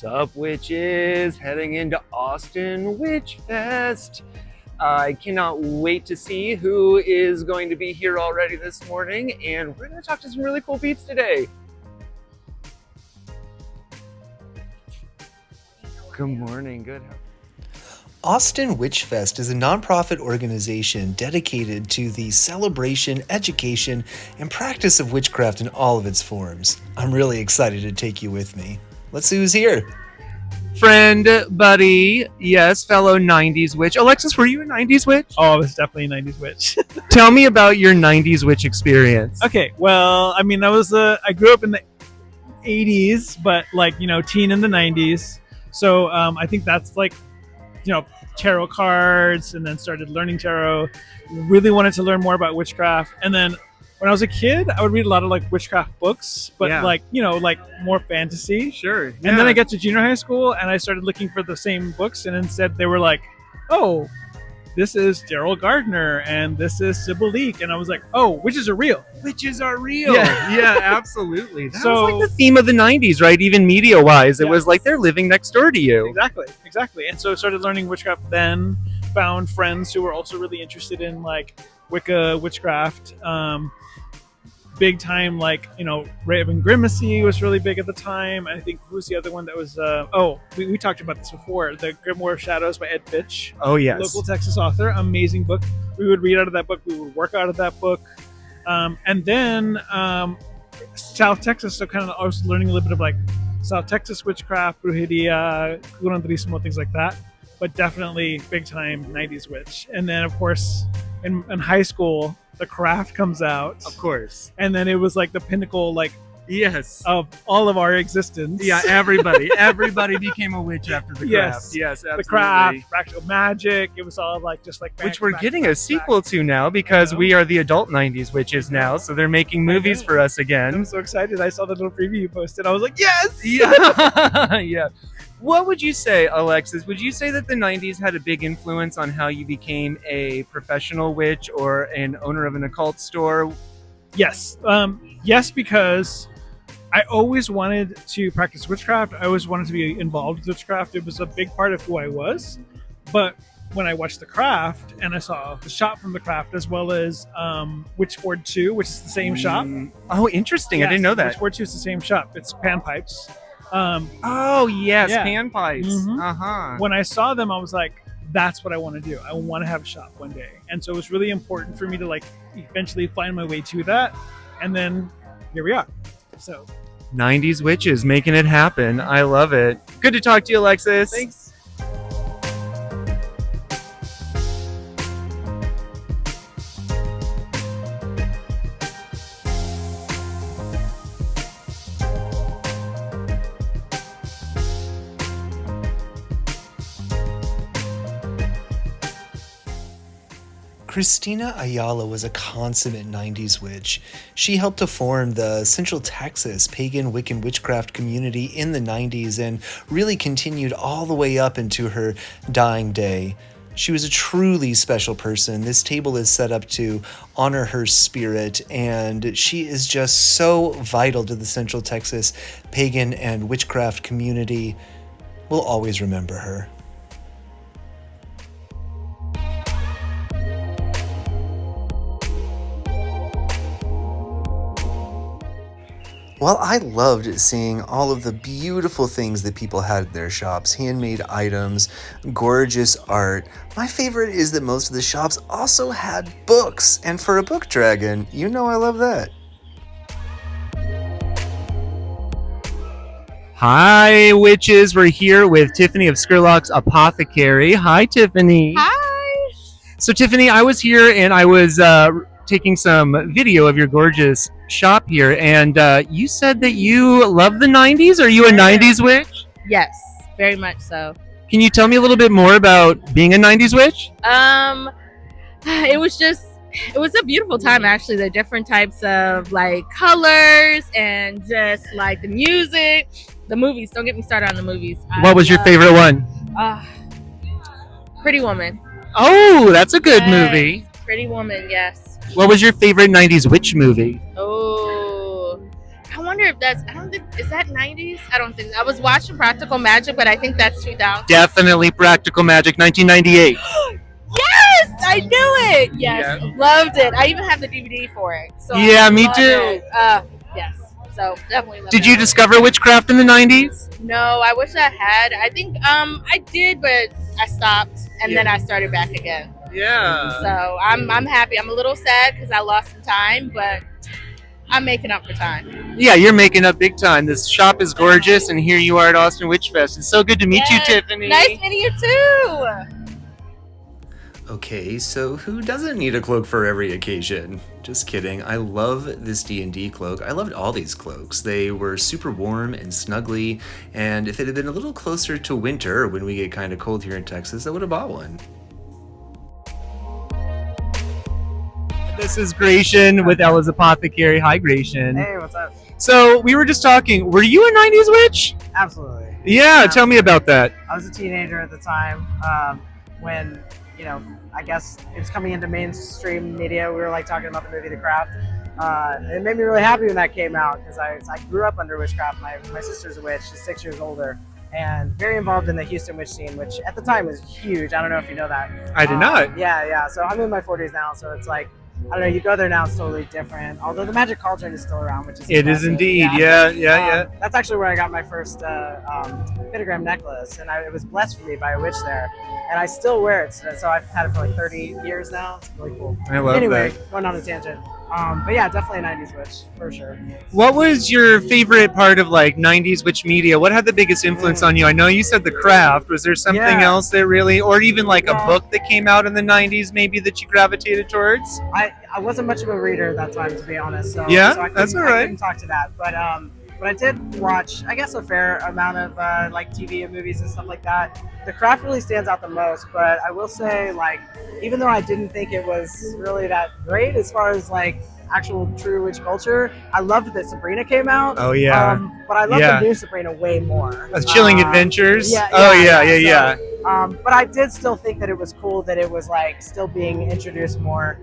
Sup, witches? Heading into Austin Witchfest. I cannot wait to see who is going to be here already this morning, and we're going to talk to some really cool peeps today. Good morning. Good. Austin Witchfest is a nonprofit organization dedicated to the celebration, education, and practice of witchcraft in all of its forms. I'm really excited to take you with me. Let's see who's here. Friend, buddy, yes, fellow 90s witch. Alexis, were you a 90s witch? Oh, I was definitely a 90s witch. Tell me about your 90s witch experience. Okay, well, I mean, I grew up in the 80s, but teen in the 90s. So I think that's tarot cards, and then started learning tarot. Really wanted to learn more about witchcraft. And then when I was a kid, I would read a lot of witchcraft books, but more fantasy. Sure. And then I got to junior high school and I started looking for the same books, and instead they were like, oh, this is Daryl Gardner and this is Sybil Leek. And I was like, oh, witches are real. Witches are real. Yeah, absolutely. That was like the theme of the 90s, right? Even media-wise, it was like they're living next door to you. Exactly. And so I started learning witchcraft then, found friends who were also really interested in Wicca, witchcraft. Big time, Raven Grimacy was really big at the time. I think who's the other one that was? We talked about this before. The Grimoire of Shadows by Ed Fitch. Oh yes, local Texas author, amazing book. We would read out of that book. We would work out of that book, and then South Texas. So kind of I was learning a little bit of South Texas witchcraft, brujeria, curandismo, things like that. But definitely big time 90s witch. And then of course in high school, The Craft comes out, of course, and then it was the pinnacle, yes, of all of our existence. Yeah, everybody became a witch after The Craft. Yes, absolutely. The Craft, Practical Magic. It was all which we're getting a sequel to now because we are the adult 90s witches now, so they're making movies for us again. I'm so excited. I saw the little preview you posted. I was like, yes. Yeah. Yeah. What would you say, Alexis? Would you say that the 90s had a big influence on how you became a professional witch or an owner of an occult store? Yes. Yes, because I always wanted to practice witchcraft. I always wanted to be involved with witchcraft. It was a big part of who I was. But when I watched The Craft and I saw the shop from The Craft, as well as Witchboard 2, which is the same shop. Oh, interesting. Yes, I didn't know that. Witchboard 2 is the same shop. It's panpipes. Oh yes, yeah. panpipes. Mm-hmm. When I saw them, I was like, that's what I want to do. I want to have a shop one day. And so it was really important for me to eventually find my way to that. And then here we are. So 90s witches making it happen. I love it. Good to talk to you, Alexis. Thanks. Christina Ayala was a consummate 90s witch. She helped to form the Central Texas pagan Wiccan witchcraft community in the 90s and really continued all the way up into her dying day. She was a truly special person. This table is set up to honor her spirit, and she is just so vital to the Central Texas pagan and witchcraft community. We'll always remember her. Well, I loved seeing all of the beautiful things that people had in their shops, handmade items, gorgeous art. My favorite is that most of the shops also had books, and for a book dragon, you know I love that. Hi, witches. We're here with Tiffany of Skurlock's Apothecary. Hi, Tiffany. Hi. So, Tiffany, I was here and I was taking some video of your gorgeous shop here, and you said that you love the 90s. Are you a 90s witch? Yes, very much so. Can you tell me a little bit more about being a 90s witch? It was a beautiful time, actually. The different types of colors and just the music, the movies. Don't get me started on the movies. What was your favorite one? Pretty Woman. Oh, that's a good movie. Pretty Woman, yes. What was your favorite 90s witch movie? Oh, I wonder wonder if that's. I don't think is that 90s. I don't think. I was watching Practical Magic, but I think that's 2000. Definitely Practical Magic, 1998. Yes, I knew it. Yes, Yeah. loved it. I even have the DVD for it. So Yeah, I me love too. it. Yes, so definitely. Love Did it. you discover witchcraft in the 90s? No, I wish I had. I think I did, but I stopped and then I started back again. Yeah. So I'm happy. I'm a little sad because I lost some time, but I'm making up for time. Yeah, you're making up big time. This shop is gorgeous, and here you are at Austin Witchfest. It's so good to meet Yes. you, Tiffany. Nice meeting you too. Okay, so who doesn't need a cloak for every occasion? Just kidding. I love this D&D cloak. I loved all these cloaks. They were super warm and snuggly, and if it had been a little closer to winter, when we get kind of cold here in Texas, I would have bought one. This is Gratian with Ella's Apothecary. Hi, Gratian. Hey, what's up? So we were just talking. Were you a 90s witch? Absolutely. Yeah, tell me about that. I was a teenager at the time when, I guess it was coming into mainstream media. We were like talking about the movie The Craft. It made me really happy when that came out because I grew up under witchcraft. My sister's a witch. She's 6 years older and very involved in the Houston witch scene, which at the time was huge. I don't know if you know that. I did not. Yeah. So I'm in my 40s now, so it's like, I don't know, you go there now, it's totally different. Although the Magic Cauldron is still around, which is It is impressive. indeed. Yeah. That's actually where I got my first pentagram necklace, and it was blessed for me by a witch there. And I still wear it, so I've had it for like 30 years now. It's really cool. I love Anyway, that. going on a tangent. But yeah, definitely a 90s witch, for sure. What was your favorite part of like 90s witch media? What had the biggest influence on you? I know you said The Craft. Was there something Yeah. else that really, or even like a Yeah. book that came out in the 90s maybe that you gravitated towards? I wasn't much of a reader at that time, to be honest. So, Yeah, so I couldn't, that's all I right. couldn't talk to that. But I did watch, I guess, a fair amount of like TV and movies and stuff like that. The Craft really stands out the most. But I will say, like, even though I didn't think it was really that great as far as like actual true witch culture, I loved that Sabrina came out. Oh, yeah. But I love Yeah. the new Sabrina way more. Chilling Adventures? Yeah, Oh, yeah, yeah. But I did still think that it was cool that it was like still being introduced more.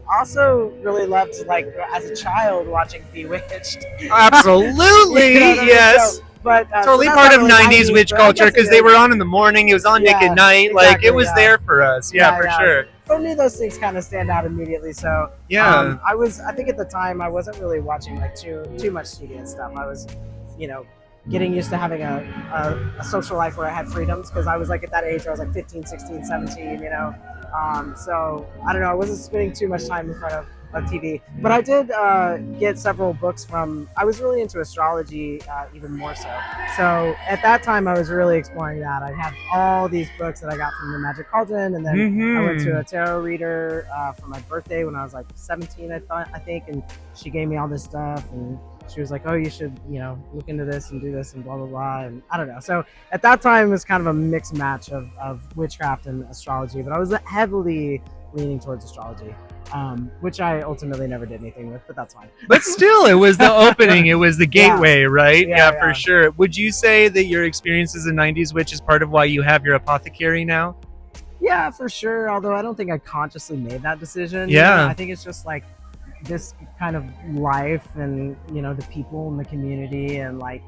Also really loved, like, as a child watching Bewitched. Absolutely, You know what I mean? yes. So, but Totally so that's part not of really 90s witch but I culture guess because it they is. were on in the morning. It was on Nick Yeah, at Night. Like, exactly, it was yeah. there for us. Yeah, for Yeah. sure. For me, those things kind of stand out immediately. So Yeah. I think at the time I wasn't really watching like too much TV and stuff. I was, getting used to having a social life where I had freedoms because I was like at that age where I was like 15, 16, 17, So I don't know, I wasn't spending too much time in front of TV. But I did get several books I was really into astrology even more so. So at that time I was really exploring that. I had all these books that I got from the Magic Cauldron, and then I went to a tarot reader for my birthday when I was like 17, I think, and she gave me all this stuff, and she was like, oh, you should, look into this and do this and blah, blah, blah. And I don't know. So at that time, it was kind of a mixed match of witchcraft and astrology, but I was heavily leaning towards astrology, which I ultimately never did anything with, but that's fine. But still, it was the opening. It was the gateway, right? Yeah, For sure. Would you say that your experience as a 90s witch is part of why you have your apothecary now? Yeah, for sure. Although I don't think I consciously made that decision. Yeah. I think it's just like this kind of life and, the people in the community and like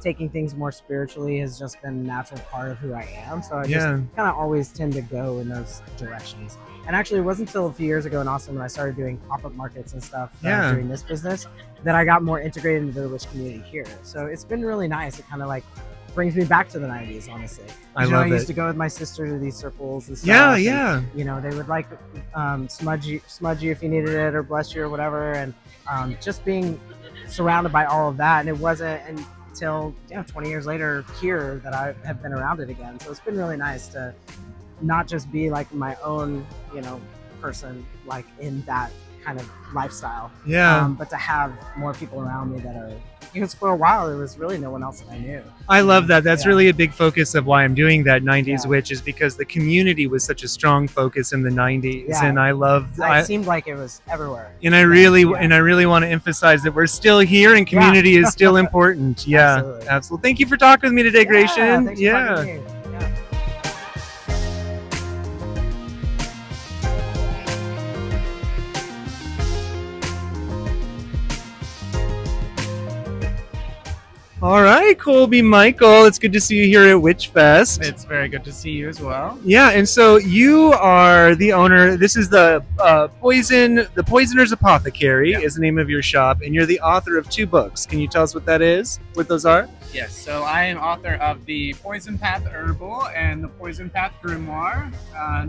taking things more spiritually has just been a natural part of who I am. So I just kind of always tend to go in those directions. And actually, it wasn't until a few years ago in Austin when I started doing pop-up markets and stuff doing this business that I got more integrated into the witch community here. So it's been really nice. It kind of like brings me back to the 90s, honestly. I love I used it. to go with my sister to these circles and stuff. Yeah. And, they would like smudge you if you needed it or bless you or whatever. And just being surrounded by all of that. And it wasn't until 20 years later here that I have been around it again. So it's been really nice to not just be like my own, person, like in that kind of lifestyle. But to have more people around me that are, because for a while there was really no one else that I knew. I love that. That's really a big focus of why I'm doing that 90s Yeah. witch, is because the community was such a strong focus in the 90s. Yeah. And I love It seemed like it was everywhere. and I really want to emphasize that we're still here and community is still important. Yeah. Absolutely. Thank you for talking with me today, Gratian. Thanks for talking to me. All right, Colby Michael. It's good to see you here at Witchfest. It's very good to see you as well. Yeah, and so you are the owner. This is the Poisoner's Apothecary is the name of your shop, and you're the author of 2 books. Can you tell us what that is? What those are? Yes, so I am author of the Poison Path Herbal and the Poison Path Grimoire.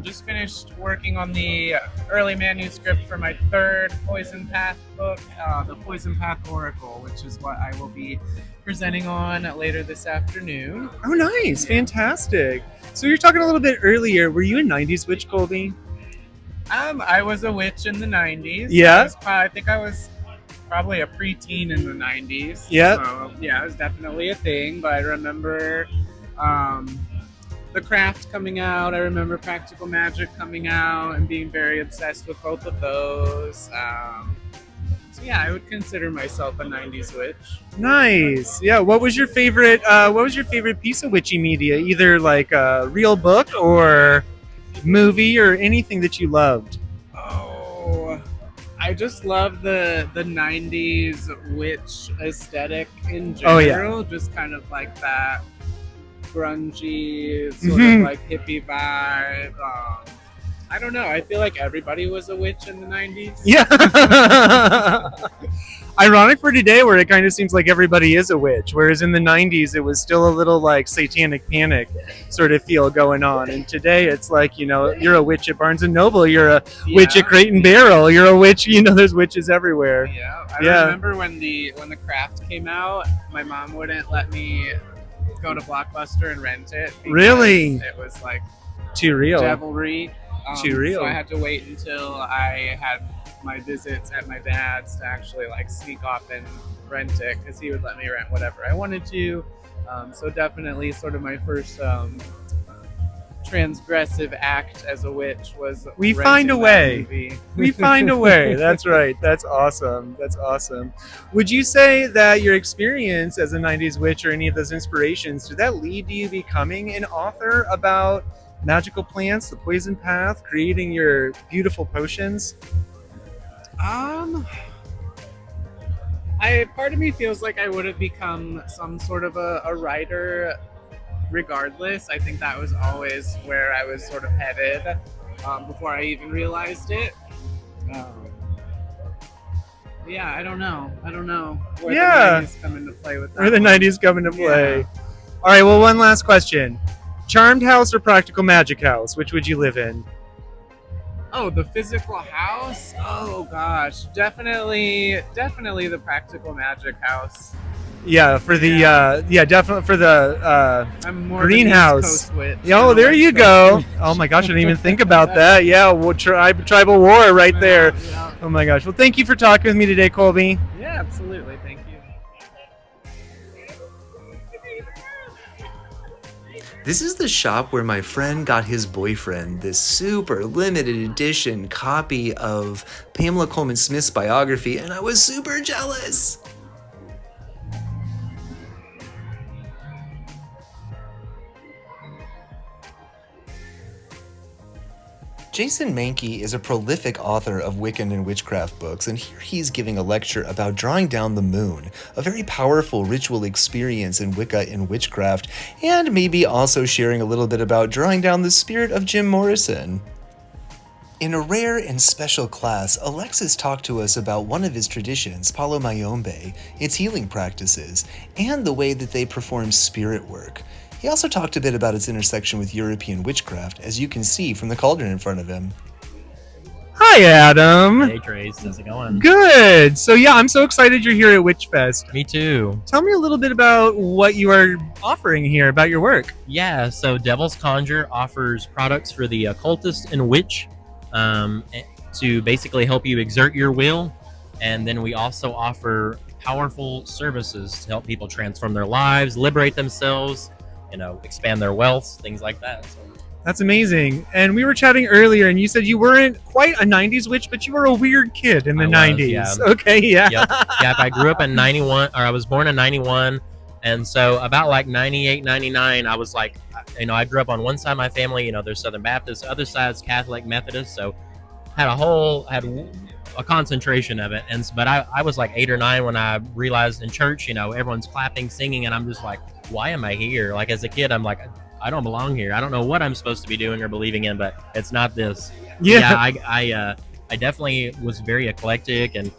Just finished working on the early manuscript for my 3rd Poison Path book, the Poison Path Oracle, which is what I will be presenting on later this afternoon. Oh, nice. Fantastic. So you're talking a little bit earlier. Were you a 90s witch, Colby? I was a witch in the 90s. Yeah? I think I was probably a preteen in the 90s. Yeah. So, yeah, it was definitely a thing. But I remember the craft coming out. I remember Practical Magic coming out and being very obsessed with both of those. So yeah, I would consider myself a 90s witch. Nice. Yeah. What was your favorite? What was your favorite piece of witchy media? Either like a real book or movie or anything that you loved. Oh, I just love the 90s witch aesthetic in general. Oh, yeah. Just kind of like that grungy, sort of like hippie vibe. I don't know. I feel like everybody was a witch in the 90s. Yeah. Ironic for today, where it kind of seems like everybody is a witch, whereas in the 90s it was still a little like satanic panic sort of feel going on. And today it's like, you know, you're a witch at Barnes and Noble, you're a witch at Crate and Barrel, you're a witch, you know, there's witches everywhere. Yeah. I remember when the craft came out, my mom wouldn't let me go to Blockbuster and rent it. Really? It was like Too real. devilry. Too real. So I had to wait until I had my visits at my dad's to actually like sneak off and rent it, because he would let me rent whatever I wanted to. So definitely sort of my first transgressive act as a witch was We renting find a that way. movie. We find a way. That's right. That's awesome. That's awesome. Would you say that your experience as a 90s witch or any of those inspirations, did that lead to you becoming an author about magical plants, the poison path, creating your beautiful potions? Part of me feels like I would have become some sort of a writer regardless. I think that was always where I was sort of headed before I even realized it. Yeah, I don't know where the 90s come into play with that. Where the 90s come into play. All right, well, one last question. Charmed house or practical magic house? Which would you live in? Oh, the physical house? Oh gosh, definitely the practical magic house. Yeah, for the definitely for the I'm more greenhouse. Of an East Coast witch Oh, than a there West you Coast go. witch. Oh my gosh, I didn't even think about that. Yeah, well, tribal war right there. Yeah. Oh my gosh. Well, thank you for talking with me today, Colby. Yeah, absolutely. Thank you. This is the shop where my friend got his boyfriend this super limited edition copy of Pamela Coleman Smith's biography, and I was super jealous. Jason Mankey is a prolific author of Wiccan and witchcraft books, and here he's giving a lecture about drawing down the moon, a very powerful ritual experience in Wicca and witchcraft, and maybe also sharing a little bit about drawing down the spirit of Jim Morrison. In a rare and special class, Alexis talked to us about one of his traditions, Palo Mayombe, its healing practices, and the way that they perform spirit work. He also talked a bit about its intersection with European witchcraft, as you can see from the cauldron in front of him. Hi, Adam. Hey, Trace. How's it going? Good. So yeah, I'm so excited you're here at Witchfest. Me too. Tell me a little bit about what you are offering here, about your work. Yeah, so Devil's Conjure offers products for the occultist and witch to basically help you exert your will. And then we also offer powerful services to help people transform their lives, liberate themselves, expand their wealth, things like that. So, That's amazing. And we were chatting earlier, and you said you weren't quite a 90s witch, but you were a weird kid in the I was, 90s. yeah. Okay, yeah. Yep. Yeah, I grew up in 91, or I was born in 91. And so about like 98, 99, I was like, I grew up on one side of my family, there's Southern Baptist, other side's Catholic, Methodist. So had a a concentration of it. But I was like 8 or 9 when I realized in church, everyone's clapping, singing, and I'm just like, why am I here? Like as a kid, I'm like, I don't belong here. I don't know what I'm supposed to be doing or believing in, but it's not this. Yeah. I definitely was very eclectic, and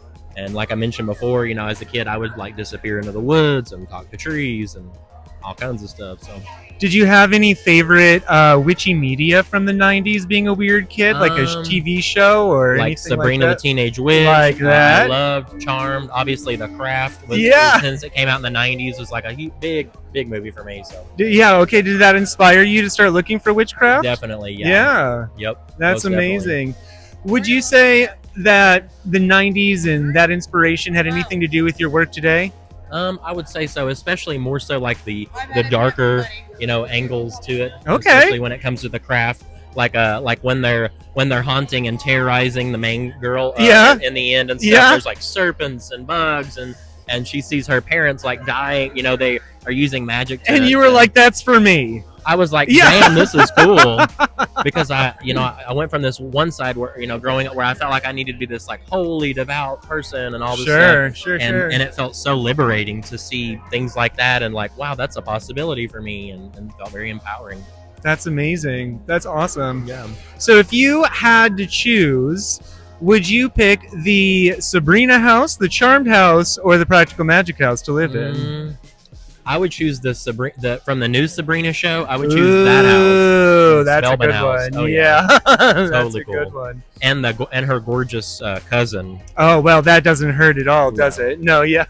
like I mentioned before, as a kid, I would like disappear into the woods and talk to trees and all kinds of stuff. So, Did you have any favorite witchy media from the 90s being a weird kid, like a TV show or like anything Sabrina like the Teenage Witch, Like that? I loved Charmed. Obviously, The Craft was since it came out in the 90s was like a big movie for me. So Yeah, okay. Did that inspire you to start looking for witchcraft? definitely, Yeah. Yep. That's most amazing. Would you say that the 90s and that inspiration had anything to do with your work today? I would say so, especially more so like the darker, angles to it. Okay. Especially when it comes to the craft, like when they're haunting and terrorizing the main girl. In the end and stuff. Yeah. There's like serpents and bugs and she sees her parents like dying. They are using magic. And you were like, "That's for me." I was like, Yeah. damn, this is cool. Because I went from this one side where, growing up where I felt like I needed to be this like holy, devout person and all this stuff. Sure. And it felt so liberating to see things like that and like, wow, that's a possibility for me, and felt very empowering. That's amazing. That's awesome. Yeah. So if you had to choose, would you pick the Sabrina house, the Charmed house, or the Practical Magic house to live in? I would choose from the new Sabrina show. I would choose that house. Ooh, that's a Spellman good house. one. Oh, yeah. That's Totally a good cool. one. And her gorgeous cousin. Oh, well, that doesn't hurt at all, does it? No, yeah.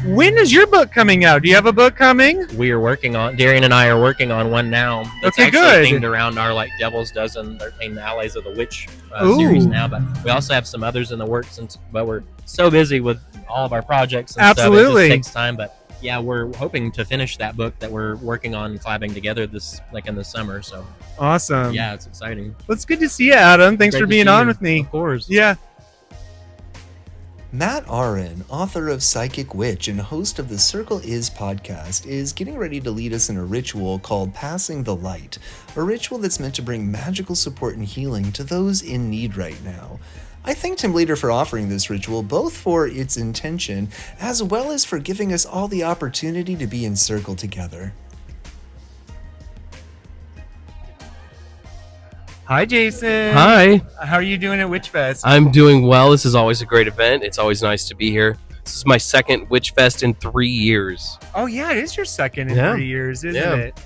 When is your book coming out? Do you have a book coming? We are working on, Darian and I are working on one now. It's Okay, actually good. themed around our like Devil's Dozen, 13 Allies of the Witch series now, but we also have some others in the works, but we're so busy with all of our projects and Absolutely. stuff. It just takes time, but yeah, we're hoping to finish that book that we're working on collabing together in the summer. So Awesome. yeah, it's exciting. Well, it's good to see you, Adam. Thanks Great for to being see on you. with me. Of course. Yeah. Matt Aron, author of Psychic Witch and host of the Circle Is podcast, is getting ready to lead us in a ritual called Passing the Light, a ritual that's meant to bring magical support and healing to those in need right now. I thanked him later for offering this ritual, both for its intention as well as for giving us all the opportunity to be in circle together. Hi, Jason. Hi, How are you doing at Witchfest? I'm doing well. This is always a great event. It's always nice to be here. This is my second Witchfest in 3 years. Oh, yeah, it is your second in Yeah. 3 years, isn't Yeah. it?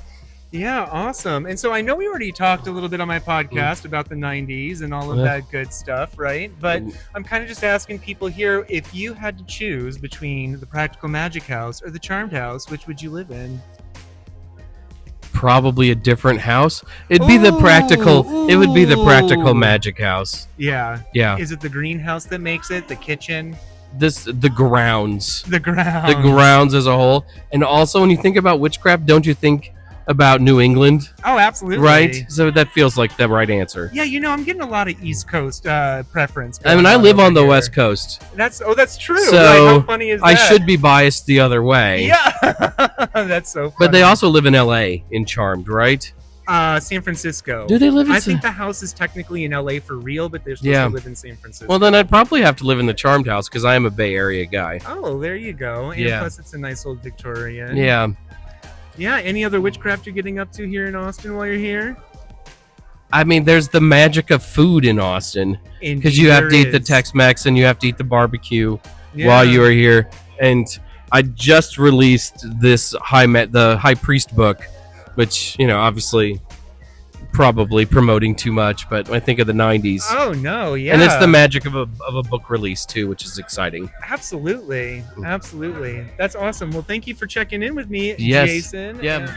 Yeah, awesome. And so I know we already talked a little bit on my podcast about the 90s and all of Yeah. that good stuff, right? But Mm. I'm kind of just asking people here, if you had to choose between the Practical Magic House or the Charmed House, which would you live in? Probably a different house. It'd be the practical. It would be the practical magic house. Yeah. Yeah. Is it the greenhouse that makes it? The kitchen? The grounds. The ground? The grounds as a whole. And also, when you think about witchcraft, don't you think about New England? Oh, absolutely. Right. So that feels like the right answer. Yeah, I'm getting a lot of East Coast preference. I mean, I going live over on the here. West Coast, That's true. So, right? How funny is that? I should be biased the other way. Yeah, that's so funny. But they also live in LA in Charmed, right? San Francisco. Do they live in I think the house is technically in LA for real, but they're supposed Yeah. to live in San Francisco. Well, then I'd probably have to live in the Charmed house because I am a Bay Area guy. Oh, there you go. And Yeah. plus, it's a nice old Victorian. Yeah. Yeah. Any other witchcraft you're getting up to here in Austin while you're here? I mean, there's the magic of food in Austin because Indeed you have to there eat the is. Tex-Mex and you have to eat the barbecue Yeah. while you are here. And I just released this the High Priest book, which, obviously probably promoting too much, but I think of the 90s. Oh no! Yeah. And it's the magic of a book release too, which is exciting. Absolutely. Absolutely. That's awesome. Well, thank you for checking in with me, Yes. Jason. Yeah.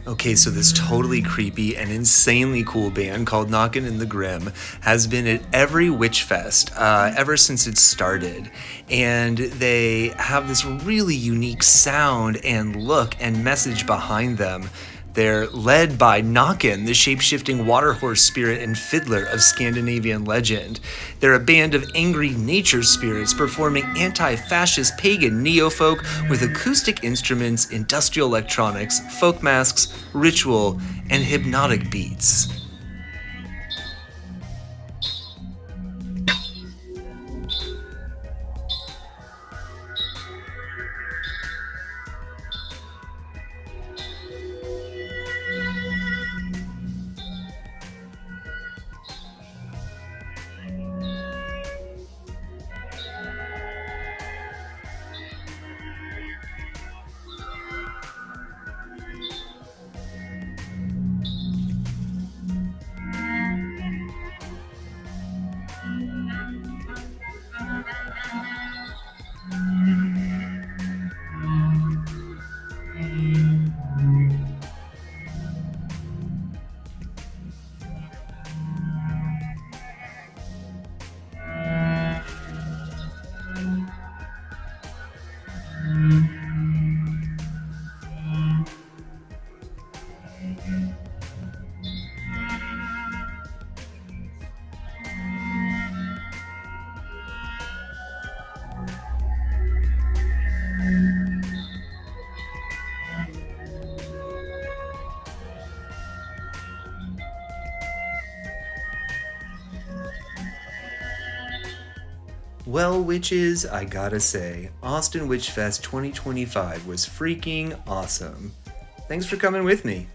Okay, so this totally creepy and insanely cool band called Knockin' in the Grim has been at every Witchfest ever since it started. And they have this really unique sound and look and message behind them They're led by Naken, the shape-shifting water horse spirit and fiddler of Scandinavian legend. They're a band of angry nature spirits performing anti-fascist pagan neofolk with acoustic instruments, industrial electronics, folk masks, ritual, and hypnotic beats. Well, witches, I gotta say, Austin Witchfest 2025 was freaking awesome. Thanks for coming with me.